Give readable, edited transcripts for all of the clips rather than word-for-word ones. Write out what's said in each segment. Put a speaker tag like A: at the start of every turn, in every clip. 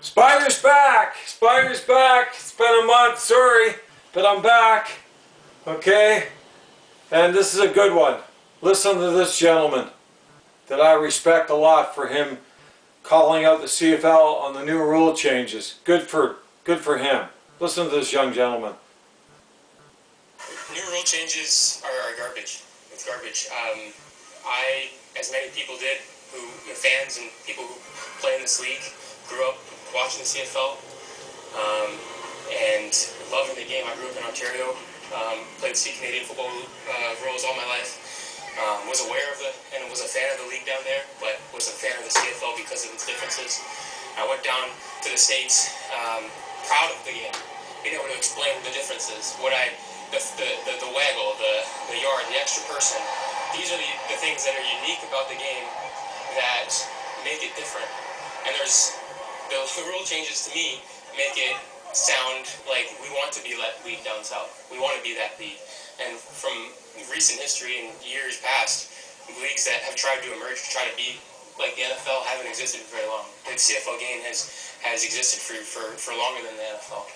A: Spider's back! Spider's back! It's been a month, sorry, but I'm back. Okay? And this is a good one. Listen to this gentleman that I respect a lot for him calling out the CFL on the new rule changes. Good for him. Listen to this young gentleman.
B: New rule changes are garbage. It's garbage. I, as many people did, fans and people who play in this league, grew up watching the CFL and loving the game. I grew up in Ontario, played C Canadian football rules all my life. Was aware of and was a fan of the league down there, but was a fan of the CFL because of its differences. I went down to the States, proud of the game, being able to explain the differences. The waggle, the yard, the extra person. These are the things that are unique about the game that make it different. And there's the rule changes to me make it sound like we want to be that league down south. We want to be that league. And from recent history and years past, leagues that have tried to emerge to try to be like the NFL haven't existed for very long. The CFL game has existed for longer than the NFL.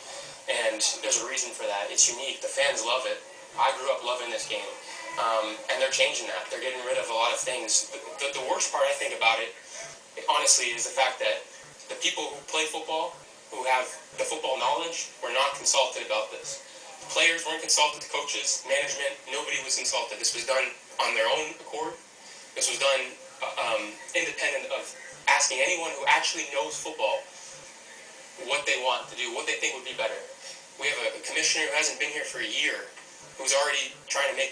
B: And there's a reason for that. It's unique. The fans love it. I grew up loving this game. And they're changing that. They're getting rid of a lot of things. The worst part I think about it, honestly, is the fact that the people who play football, who have the football knowledge, were not consulted about this. Players weren't consulted, the coaches, management, nobody was consulted. This was done on their own accord. This was done independent of asking anyone who actually knows football what they want to do, what they think would be better. We have a commissioner who hasn't been here for a year, who's already trying to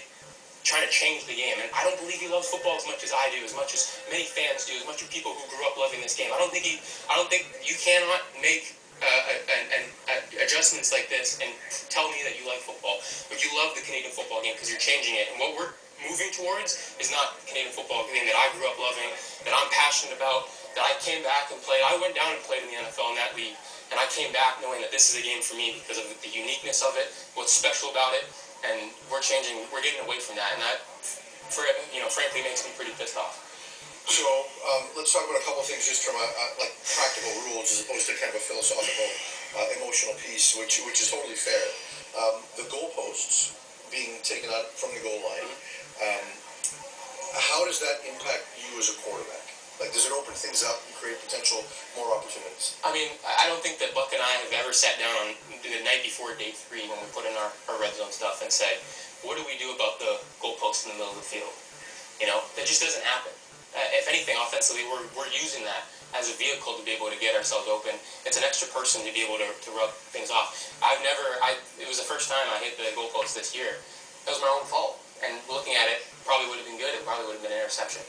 B: change the game. And I don't believe he loves football as much as I do, as much as many fans do, as much as people who grew up loving this game. I don't think you cannot make adjustments like this and tell me that you like football, but you love the Canadian football game because you're changing it. And what we're moving towards is not the Canadian football game that I grew up loving, that I'm passionate about, that I came back and played. I went down and played in the NFL in that league, and I came back knowing that this is a game for me because of the uniqueness of it, what's special about it, and we're getting away from that, and that, frankly, makes me pretty pissed off.
C: So let's talk about a couple of things just from like practical rules as opposed to kind of a philosophical, emotional piece, which is totally fair. The goalposts being taken out from the goal line, how does that impact you as a quarterback? Like, does it open things up and create potential more opportunities?
B: I mean, I don't think that Buck and I have ever sat down on the night before day 3 when we put in our red zone stuff and said, what do we do about the goalposts in the middle of the field? That just doesn't happen. If anything, offensively, we're using that as a vehicle to be able to get ourselves open. It's an extra person to be able to rub things off. It was the first time I hit the goalpost this year. That was my own fault. And looking at it, probably would have been good. It probably would have been an interception.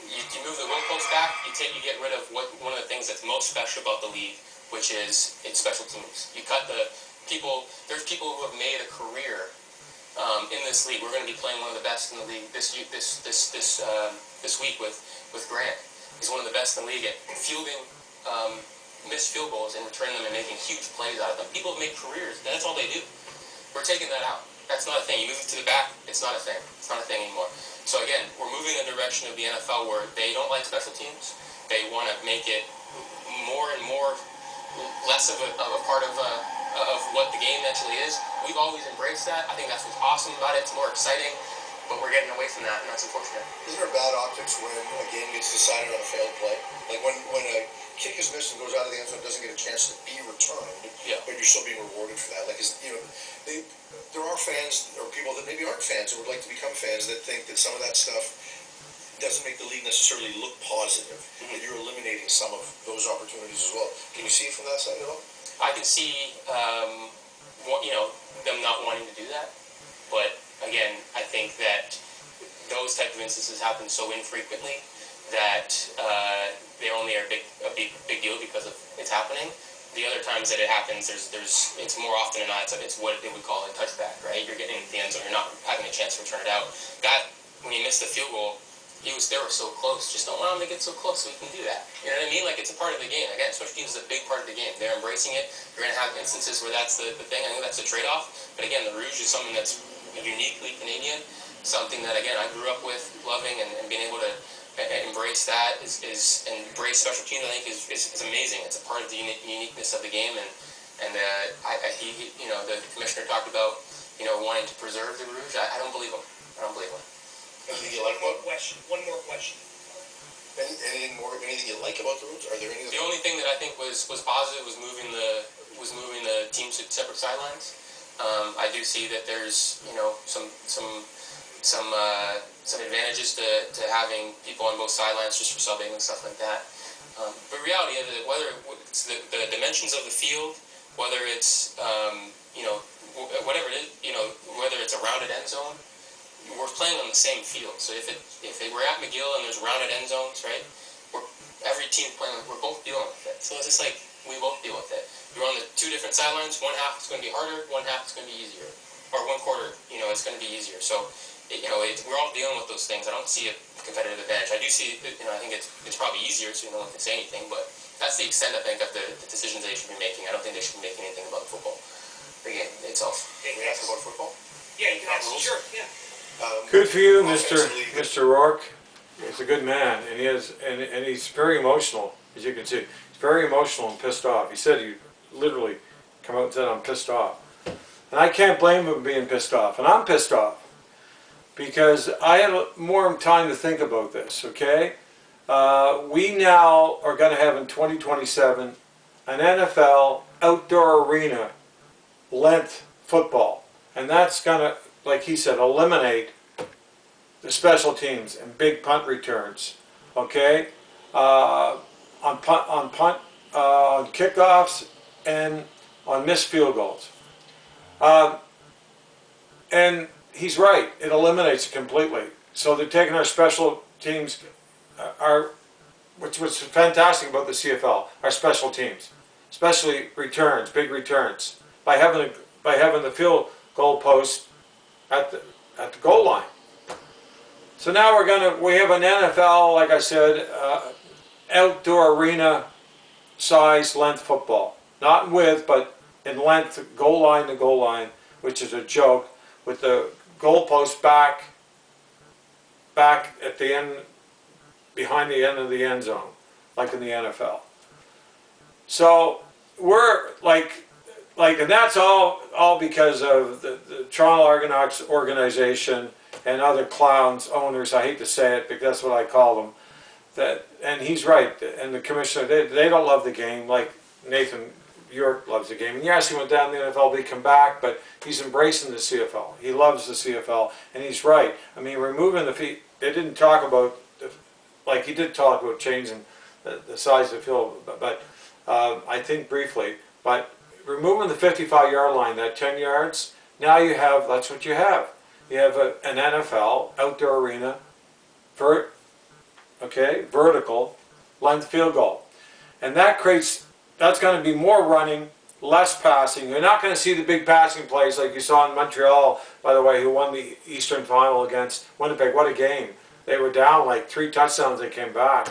B: You move the goalpost back, you get rid of one of the things that's most special about the league, which is its special teams. You cut the people. There's people who have made a career in this league. We're going to be playing one of the best in the league this week with Grant. He's one of the best in the league at fielding missed field goals and returning them and making huge plays out of them. People have made careers. That's all they do. We're taking that out. That's not a thing. You move it to the back, it's not a thing. It's not a thing anymore. So again, we're moving in the direction of the NFL where they don't like special teams. They want to make it more and more less of a part of what the game actually is. We've always embraced that. I think that's what's awesome about it. It's more exciting, but we're getting away from that, and that's unfortunate.
C: Isn't there bad optics when a game gets decided on a failed play? Like when a kick is missed and goes out of the end zone, doesn't get a chance to be returned, but you're still being rewarded for that. Like, there are fans or people that maybe aren't fans or would like to become fans that think that some of that stuff doesn't make the league necessarily look positive, that you're eliminating some of those opportunities as well. Can you see it from that side at all?
B: I can see, them not wanting to do that, but again, I think that those type of instances happen so infrequently that they only are a big deal because of it's happening. The other times that it happens, it's more often than not, it's what they would call a touchback, right? You're getting into the end zone, you're not having a chance to return it out. That, when he missed the field goal, they were so close. Just don't allow them to get so close so we can do that. You know what I mean? Like, it's a part of the game. Again, special teams is a big part of the game. They're embracing it. You're going to have instances where that's the thing. I think that's a trade-off. But again, the Rouge is something that's uniquely Canadian, something that, again, I grew up with, loving, and being able to embrace that and embrace special teams. I think is amazing. It's a part of the uniqueness of the game, and the commissioner talked about wanting to preserve the Rouge. I don't believe him. I don't believe him.
C: Anything you like
D: One more question.
C: Anything you like about the Rouge? Are there any?
B: The only thing that I think was positive was moving the teams to separate sidelines. I do see that there's some advantages to having people on both sidelines just for subbing and stuff like that. But reality is that whether it's the dimensions of the field, whether it's whatever it is, whether it's a rounded end zone, we're playing on the same field. So if we're at McGill and there's rounded end zones, right? Every team playing, we're both dealing with it. So it's just like we both deal with it. You're on the two different sidelines. One half is going to be harder. One half is going to be easier. Or one quarter, it's going to be easier. So we're all dealing with those things. I don't see a competitive advantage. I do see, I think it's probably easier, so no one can say anything. But that's the extent, I think, of the decisions they should be making. I don't think they should be making anything about football, the game itself.
C: Can we ask about football?
D: Yeah, you can ask. Sure. Yeah.
A: Good for you, Mr. Rourke. He's a good man, and he's very emotional, as you can see. He's very emotional and pissed off. He said he literally come out and said, "I'm pissed off," and I can't blame him being pissed off, and I'm pissed off because I had more time to think about this. Okay, we now are going to have in 2027 an NFL outdoor arena length football, and that's going to, like he said, eliminate the special teams and big punt returns. Okay, on kickoffs and on missed field goals. And he's right; it eliminates it completely. So they're taking our special teams, which was fantastic about the CFL, our special teams, especially returns, big returns, by having the field goal post at the goal line. So now we have an NFL, like I said, outdoor arena size length football. Not in width, but in length, goal line to goal line, which is a joke, with the goal post back at the end, behind the end of the end zone, like in the NFL. So we're and that's all because of the Toronto Argonauts organization and other clowns, owners. I hate to say it, but that's what I call them. And he's right. And the commissioner, they don't love the game like Nathan Rourke loves the game. And yes, he went down to the NFL, but he come back. But he's embracing the CFL. He loves the CFL, and he's right. I mean, removing the feet. They didn't talk about like he did talk about changing the size of the field, but I think briefly. But removing the 55-yard line, that 10 yards, now you have, that's what you have. You have an NFL outdoor arena, vertical length field goal. And that's going to be more running, less passing. You're not going to see the big passing plays like you saw in Montreal, by the way, who won the Eastern Final against Winnipeg. What a game. They were down like 3 touchdowns, they came back.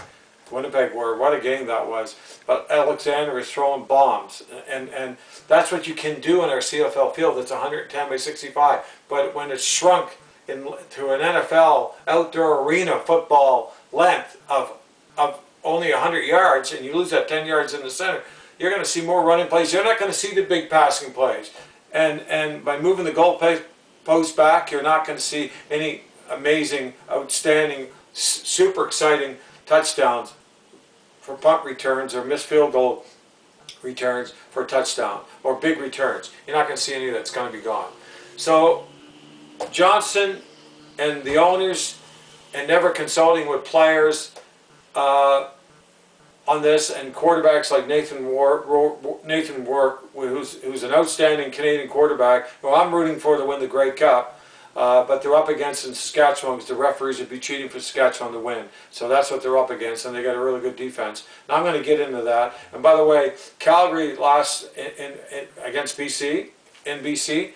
A: Winnipeg were, what a game that was. But Alexander is throwing bombs. And that's what you can do in our CFL field. It's 110 by 65. But when it's shrunk to an NFL outdoor arena football length of only 100 yards, and you lose that 10 yards in the center, you're going to see more running plays. You're not going to see the big passing plays. And by moving the goal post back, you're not going to see any amazing, outstanding, super exciting touchdowns for punt returns or missed field goal returns for a touchdown or big returns. You're not going to see any of that's going to be gone. So Johnston and the owners, and never consulting with players on this, and quarterbacks like Nathan Rourke, who's an outstanding Canadian quarterback, who I'm rooting for to win the Grey Cup. But they're up against in Saskatchewan because the referees would be cheating for Saskatchewan to win. So that's what they're up against, and they got a really good defense. Now I'm going to get into that. And by the way, Calgary lost against BC. In BC,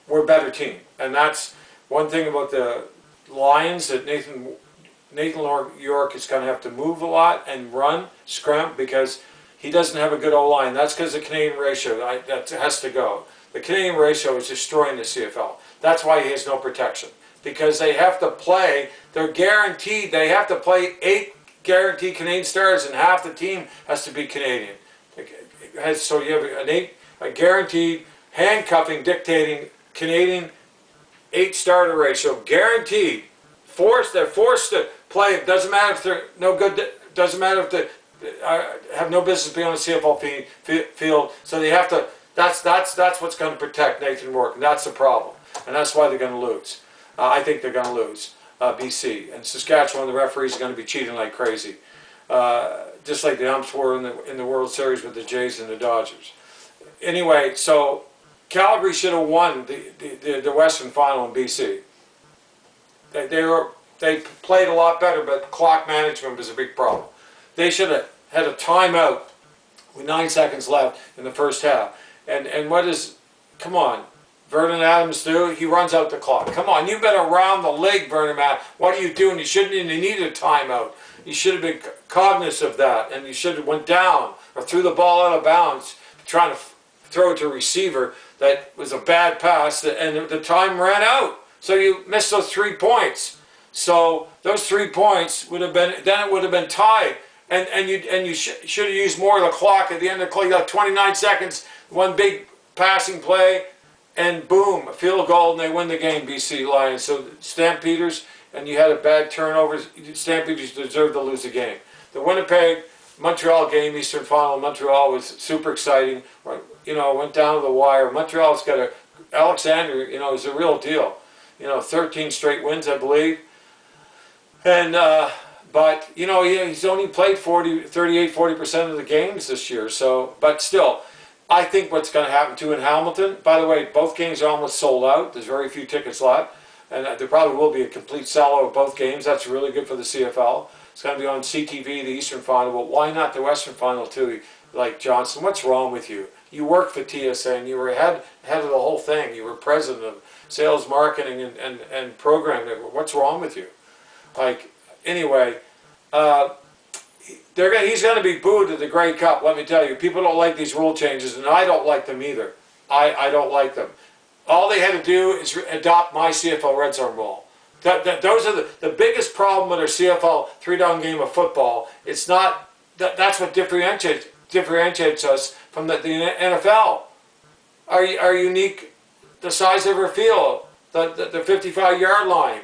A: we're a better team, and that's one thing about the Lions that Nathan Rourke is going to have to move a lot and run, scrimp, because he doesn't have a good O-line. That's because the Canadian ratio that has to go. The Canadian ratio is destroying the CFL. That's why he has no protection. because they have to play. They're guaranteed. They have to play 8 guaranteed Canadian stars, and half the team has to be Canadian. So you have a guaranteed handcuffing dictating Canadian 8 starter ratio, guaranteed. They're forced to play. It doesn't matter if they're no good. Doesn't matter if they have no business being on the CFL field. So they have to. That's what's going to protect Nathan Rourke, and that's the problem, and that's why they're going to lose. I think they're going to lose. BC and Saskatchewan, the referees are going to be cheating like crazy, just like the umps were in the World Series with the Jays and the Dodgers. Anyway, so Calgary should have won the Western Final in BC. They played a lot better, but clock management was a big problem. They should have had a timeout with 9 seconds left in the first half. And what does, come on, Vernon Adams do? He runs out the clock. Come on, you've been around the league, Vernon Adams. What are you doing? You shouldn't even need a timeout. You should have been cognizant of that, and you should have went down or threw the ball out of bounds, trying to throw it to a receiver that was a bad pass, and the time ran out. So you missed those 3 points. So those 3 points would have been, then it would have been tied, and you should have used more of the clock at the end of the clock. You got 29 seconds, one big passing play, and boom, a field goal, and they win the game, BC Lions. So Stampeders, and you had a bad turnover. Stampeders deserved to lose the game. The Winnipeg Montreal game, Eastern Final, Montreal was super exciting. You know, went down to the wire. Montreal's got Alexander, you know, is a real deal. You know, 13 straight wins, I believe. And but you know, he's only played 38-40% of the games this year. So, but still, I think what's going to happen too in Hamilton. By the way, both games are almost sold out. There's very few tickets left, and there probably will be a complete sellout of both games. That's really good for the CFL. It's going to be on CTV, the Eastern Final. But why not the Western Final too? Like Johnston, what's wrong with you? You worked for TSA, and you were head of the whole thing. You were president of sales, marketing, and programming. What's wrong with you? Like, anyway, he's going to be booed at the Grey Cup, let me tell you. People don't like these rule changes, and I don't like them either. I don't like them. All they had to do is adopt my CFL Red Zone rule. Those are the biggest problem with our CFL 3-down game of football. It's not, that's what differentiates us from the NFL. Our unique, the size of our field, the 55-yard line.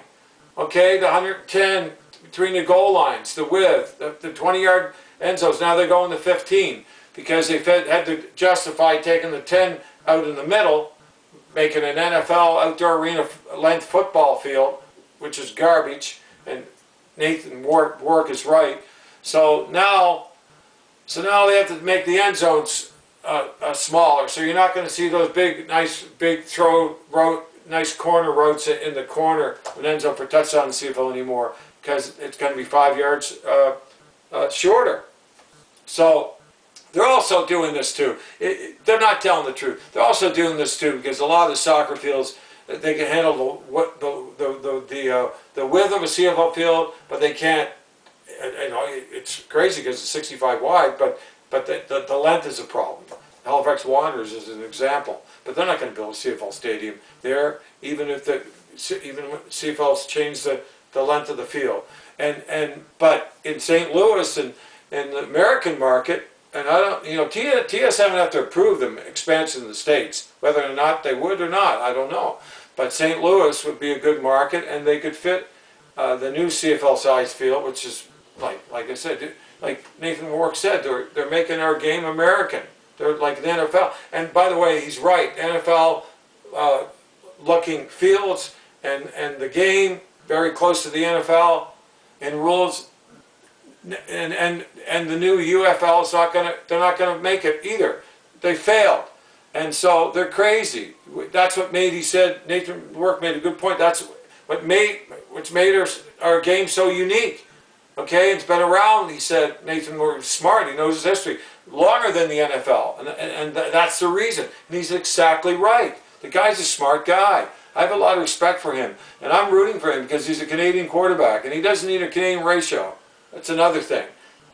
A: Okay, the 110 between the goal lines, the width, the 20-yard end zones. Now they're going to 15 because they had to justify taking the 10 out in the middle, making an NFL outdoor arena length football field, which is garbage. And Nathan Rourke is right. So now they have to make the end zones smaller. So you're not going to see those nice corner routes in the corner when it ends up for touchdown in the CFL anymore, because it's going to be 5 yards shorter. So they're also doing this too. They're not telling the truth. They're also doing this too because a lot of the soccer fields, they can handle the width of a CFL field, but they can't. You know, it's crazy because it's 65 wide, but the length is a problem. Halifax Wanderers is an example, but they're not going to build a CFL stadium there, even if CFL's changed the length of the field. But in St. Louis and the American market, and I don't, you know, TS haven't have to approve the expansion in the States, whether or not they would or not, I don't know. But St. Louis would be a good market, and they could fit the new CFL size field, which is like I said, like Nathan Rourke said, they're making our game American. They're like the NFL. And by the way, he's right. NFL looking fields and the game very close to the NFL and rules. And the new UFL is they're not gonna make it either. They failed. And so they're crazy. That's what he said, Nathan Rourke made a good point. That's what made our game so unique. Okay, it's been around, he said. Nathan Rourke is smart, he knows his history, longer than the NFL, and that's the reason. And he's exactly right. The guy's a smart guy. I have a lot of respect for him, and I'm rooting for him because he's a Canadian quarterback, and he doesn't need a Canadian ratio. That's another thing.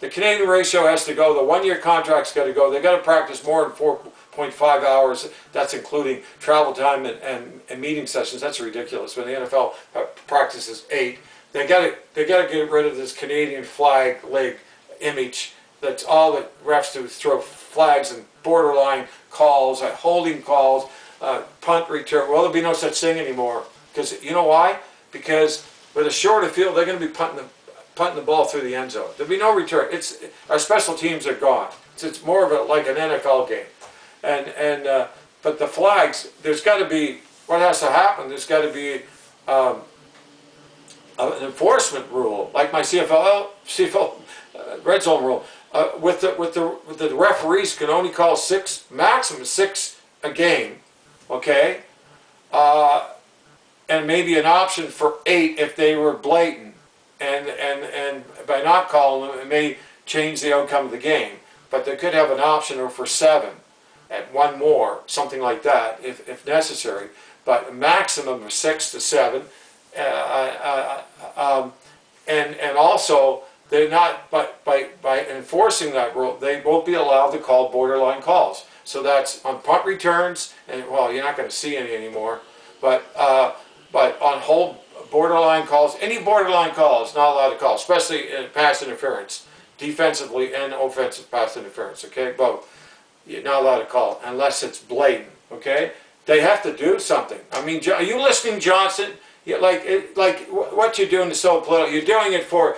A: The Canadian ratio has to go. The one-year contract's got to go. They got to practice more than 4.5 hours. That's including travel time and meeting sessions. That's ridiculous. When the NFL practices 8, they got to get rid of this Canadian flag leg image. That's all that refs do, is throw flags and borderline calls, holding calls, punt return. Well, there'll be no such thing anymore. Because you know why? Because with a shorter field, they're going to be punting the ball through the end zone. There'll be no return. Our special teams are gone. It's more of like an NFL game. But the flags, there's got to be, what has to happen, there's got to be an enforcement rule, like my CFL red zone rule. With the referees can only call maximum six a game, okay? And maybe an option for 8 if they were blatant. And by not calling them, it may change the outcome of the game. But they could have an option for 7, at 1 more, something like that, if necessary. But a maximum of 6 to 7. And also, they're not, by enforcing that rule, they won't be allowed to call borderline calls. So that's on punt returns, and well, you're not going to see any anymore. But on whole borderline calls, any borderline call is not allowed to call, especially in pass interference, defensively and offensive pass interference. Okay, both. You're not allowed to call unless it's blatant. Okay, they have to do something. I mean, are you listening, Johnston? Like what you're doing is so political. You're doing it for.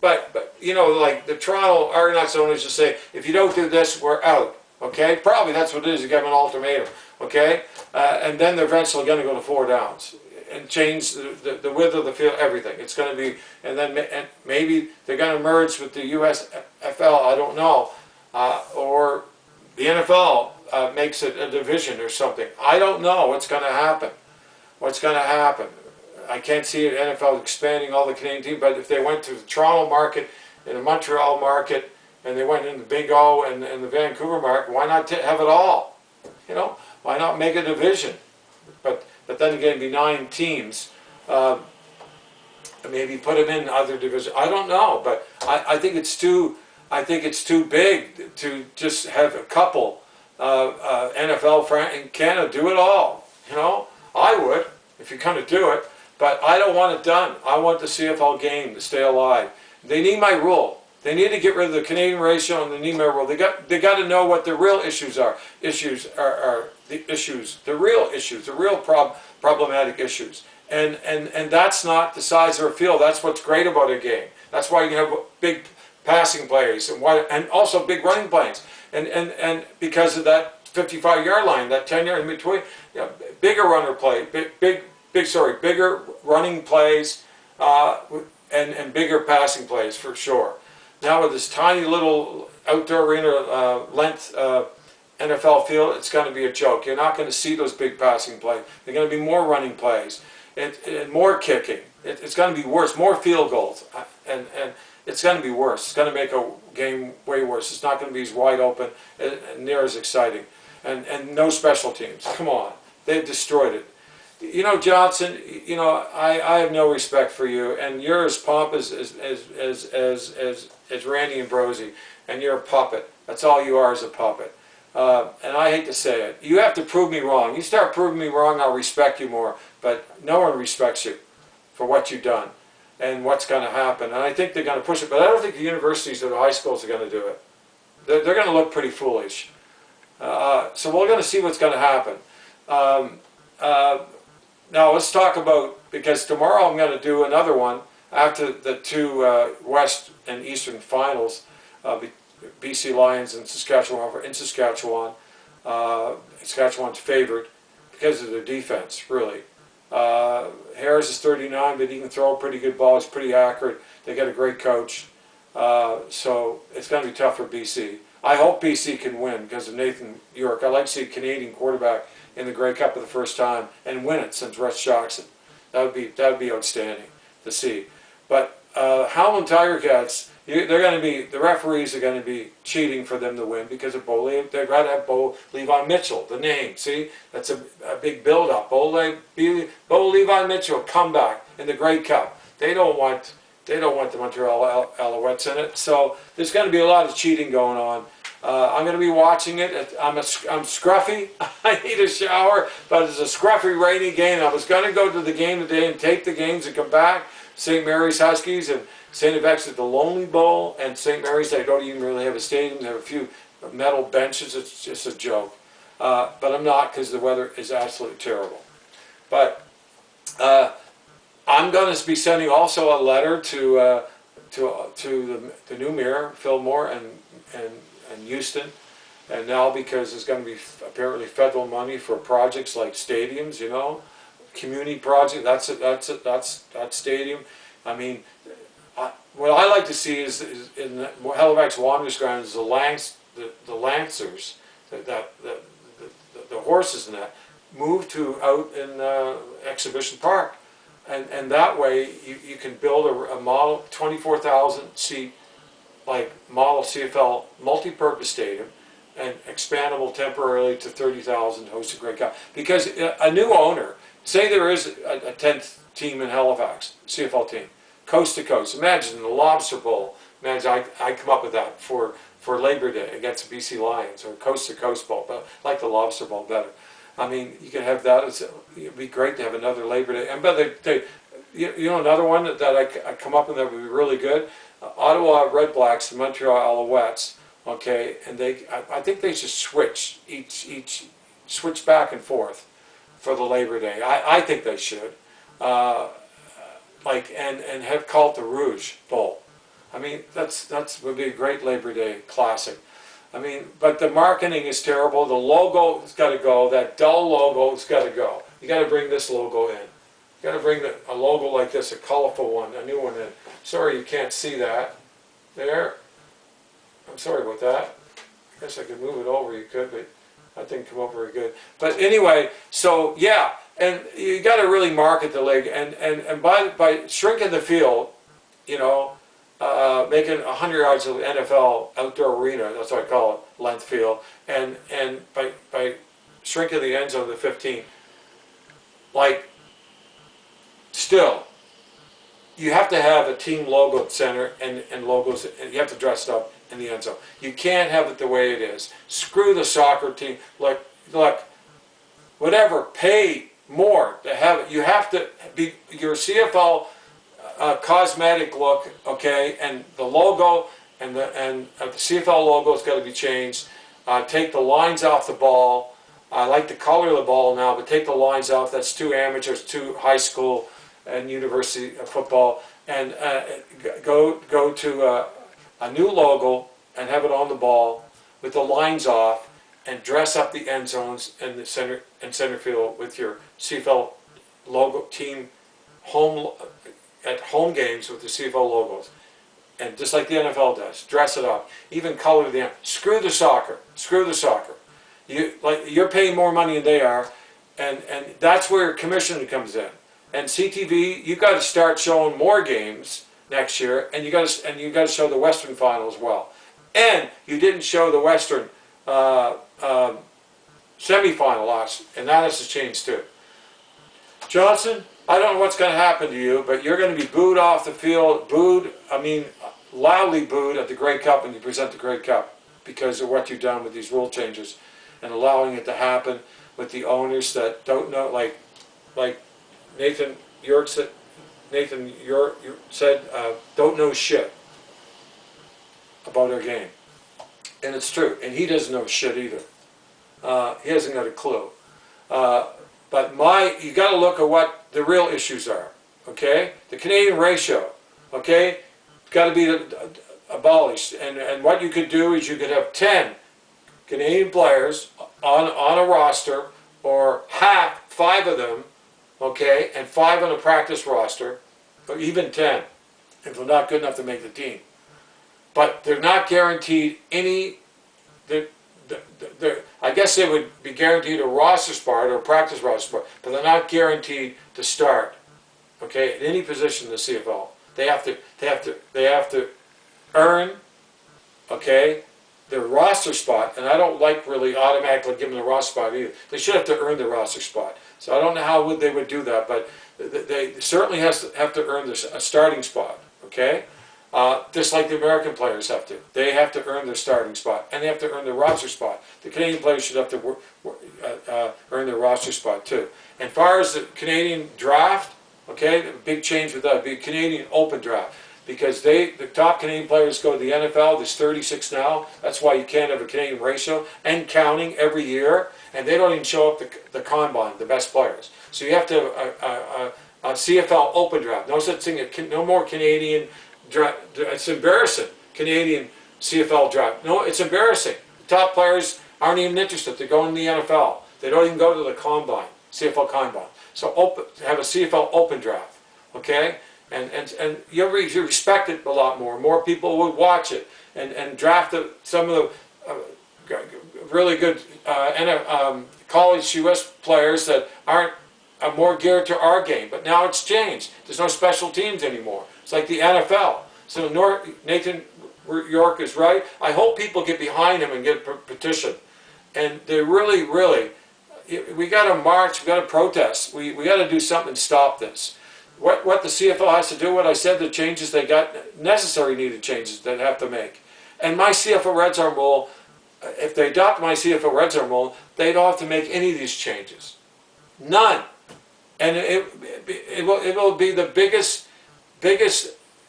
A: But you know, like the Toronto Argonauts owners just say, if you don't do this, we're out. Okay, probably that's what it is. You give them an ultimatum. Okay, and then they're eventually going to go to 4 downs and change the width of the field, everything. It's going to be, and maybe they're going to merge with the USFL. I don't know, or the NFL makes it a division or something. I don't know what's going to happen. What's going to happen? I can't see NFL expanding all the Canadian teams, but if they went to the Toronto market and the Montreal market, and they went in the Big O and the Vancouver market, why not have it all? You know, why not make a division? But then again, it'd be 9 teams. Maybe put them in other divisions. I don't know, but I think it's too. I think it's too big to just have a couple NFL in Canada do it all. You know, I would if you're going to do it. But I don't want it done. I want the CFL game to stay alive. They need my rule. They need to get rid of the Canadian ratio, and they need my rule. They got to know what the real issues are. Issues are the issues, the real issues, the real problematic issues. And that's not the size of a field. That's what's great about a game. That's why you can have big passing plays and also big running plays. And because of that 55-yard line, that 10-yard in between, you know, bigger runner play, bigger running plays, and bigger passing plays for sure. Now with this tiny little outdoor arena length NFL field, it's going to be a joke. You're not going to see those big passing plays. They're going to be more running plays and more kicking. It's going to be worse, more field goals, and it's going to be worse. It's going to make a game way worse. It's not going to be as wide open and near as exciting. And no special teams. Come on, they've destroyed it. You know, Johnson, you know, I have no respect for you, and you're as pompous as Randy Ambrosi, and you're a puppet. That's all you are, is a puppet. And I hate to say it. You have to prove me wrong. You start proving me wrong, I'll respect you more. But no one respects you for what you've done and what's going to happen. And I think they're going to push it, but I don't think the universities or the high schools are going to do it. They're going to look pretty foolish. So we're going to see what's going to happen. Now let's talk about, because tomorrow I'm going to do another one after the 2 West and Eastern finals, BC Lions and Saskatchewan. In Saskatchewan, Saskatchewan's favored because of their defense, really. Harris is 39, but he can throw a pretty good ball. He's pretty accurate. They got a great coach. So it's going to be tough for BC. I hope BC can win because of Nathan Rourke. I'd like to see a Canadian quarterback in the Grey Cup for the first time and win it since Russ Jackson. That would be outstanding to see. But Howland Tiger Cats, they're going to be, the referees are going to be cheating for them to win because of they'd rather have Bo Levi Mitchell, the name. See, that's a big build-up. Bo Levi Mitchell comeback in the Grey Cup. They don't want They don't want the Montreal Alouettes in it. So there's going to be a lot of cheating going on. I'm going to be watching it. I'm scruffy. I need a shower, but it's a scruffy, rainy game. I was going to go to the game today and take the games and come back. St. Mary's Huskies and St. FX at the Lonely Bowl, and St. Mary's, they don't even really have a stadium. They have a few metal benches. It's just a joke. But I'm not, because the weather is absolutely terrible. But I'm going to be sending also a letter to the new mayor, Phil Moore, and Houston, and now because there's going to be apparently federal money for projects like stadiums, you know, community project. That's stadium. I mean, what I like to see is in the Halifax Wanderers ground is the Lancers, the horses and that move to out in Exhibition Park, and that way you can build a model 24,000 seat like model CFL multi-purpose stadium and expandable temporarily to 30,000 host a Grey Cup. Because a new owner, say there is a 10th team in Halifax, CFL team, coast to coast. Imagine the Lobster Bowl. Imagine I come up with that for Labor Day against the BC Lions, or coast to coast bowl, but I like the Lobster Bowl better. I mean, you can have that. It'd be great to have another Labor Day. And but you know, another one that I come up with that would be really good. Ottawa Red Blacks and Montreal Alouettes, okay, and I think they should switch switch back and forth for the Labor Day. I think they should, like and have called the Rouge Bowl. I mean, that's would be a great Labor Day classic. I mean, but the marketing is terrible. The logo's got to go. That dull logo's got to go. You got to bring this logo in. You got to bring a logo like this, a colorful one, a new one in. Sorry you can't see that. There. I'm sorry about that. I guess I could move it over. You could, but that didn't come up very good. But anyway, so yeah, and you got to really market the league, and by shrinking the field, you know, making 100 yards of NFL outdoor arena, that's what I call it, length field, and by shrinking the end zone to 15, like, still, you have to have a team logo at center and logos, and you have to dress it up in the end zone. You can't have it the way it is. Screw the soccer team. Look, whatever, pay more to have it. You have to be your CFL cosmetic look, okay, and the logo and the CFL logo has got to be changed. Take the lines off the ball. I like the color of the ball now, but take the lines off. That's too amateurs, too high school and university football, and go to a new logo and have it on the ball with the lines off, and dress up the end zones and the center field with your CFL logo team at home games with the CFL logos, and just like the NFL does, dress it up, even color the end. Screw the soccer. Screw the soccer. You're paying more money than they are, and that's where commissioning comes in. And CTV, you got to start showing more games next year, and you got to show the Western final as well. And you didn't show the Western semifinal last, and that has to change too. Johnston, I don't know what's going to happen to you, but you're going to be booed off the field, loudly booed at the Grey Cup when you present the Grey Cup because of what you've done with these rule changes and allowing it to happen with the owners that don't know, like Nathan Rourke said, don't know shit about our game. And it's true. And he doesn't know shit either. He hasn't got a clue. But you got to look at what the real issues are. Okay? The Canadian ratio. Okay? Got to be abolished. And what you could do is you could have 10 Canadian players on a roster, or 5 of them, okay, and 5 on a practice roster, or even 10, if they're not good enough to make the team. But they're not guaranteed any, I guess they would be guaranteed a roster spot or a practice roster spot, but they're not guaranteed to start, okay, at any position in the CFL. They have to earn, okay, their roster spot, and I don't like really automatically giving them the roster spot either. They should have to earn the roster spot. So I don't know how they would do that, but they certainly have to earn a starting spot, okay? Just like the American players have to. They have to earn their starting spot, and they have to earn their roster spot. The Canadian players should have to earn their roster spot too. And as far as the Canadian draft, okay, the big change with that would be Canadian open draft. Because the top Canadian players go to the NFL, there's 36 now, that's why you can't have a Canadian ratio, and counting every year, and they don't even show up the combine, the best players. So you have to have a CFL open draft. No such thing, no more Canadian draft. It's embarrassing, Canadian CFL draft. No, it's embarrassing. The top players aren't even interested. They're going to the NFL. They don't even go to the combine, CFL combine. So have a CFL open draft, okay? And you respect it a lot more. More people would watch it and draft some of the really good college U.S. players that aren't more geared to our game. But now it's changed. There's no special teams anymore. It's like the NFL. So Nathan Rourke is right. I hope people get behind him and get a petition. And they really, we got to march. We got to protest. We got to do something to stop this. What the CFL has to do, what I said, the changes they got, necessary needed changes they have to make. And my CFL Red Zone rule, if they adopt my CFL Red Zone rule, they don't have to make any of these changes. None. And it will be the biggest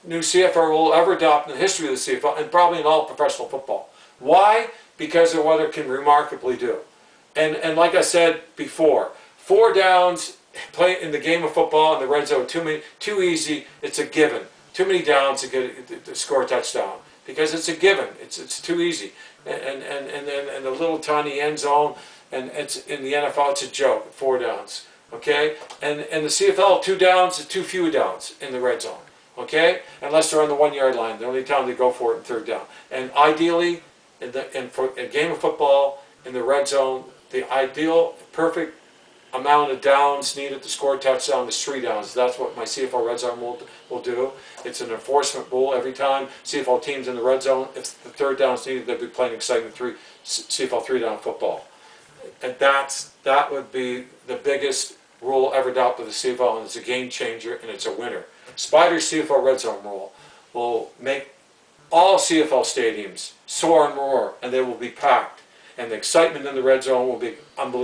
A: new CFL rule ever adopted in the history of the CFL, and probably in all professional football. Why? Because of what it can remarkably do. And like I said before, 4 downs, play in the game of football in the red zone too easy. It's a given. Too many downs to score a touchdown because it's a given. It's too easy. And then the little tiny end zone, and it's in the NFL it's a joke. 4 downs, okay. And the CFL 2 downs is too few downs in the red zone, okay. Unless they're on the 1 yard line, the only time they go for it in 3rd down. And ideally, for a game of football in the red zone, the ideal perfect amount of downs needed to score a touchdown is 3 downs. That's what my CFL Red Zone will do. It's an enforcement rule every time CFL teams in the red zone. If the 3rd down is needed, they'll be playing exciting CFL 3-down football. And that would be the biggest rule ever adopted with the CFL, and it's a game changer and it's a winner. Spider's CFL Red Zone rule will make all CFL stadiums soar and roar, and they will be packed. And the excitement in the red zone will be unbelievable.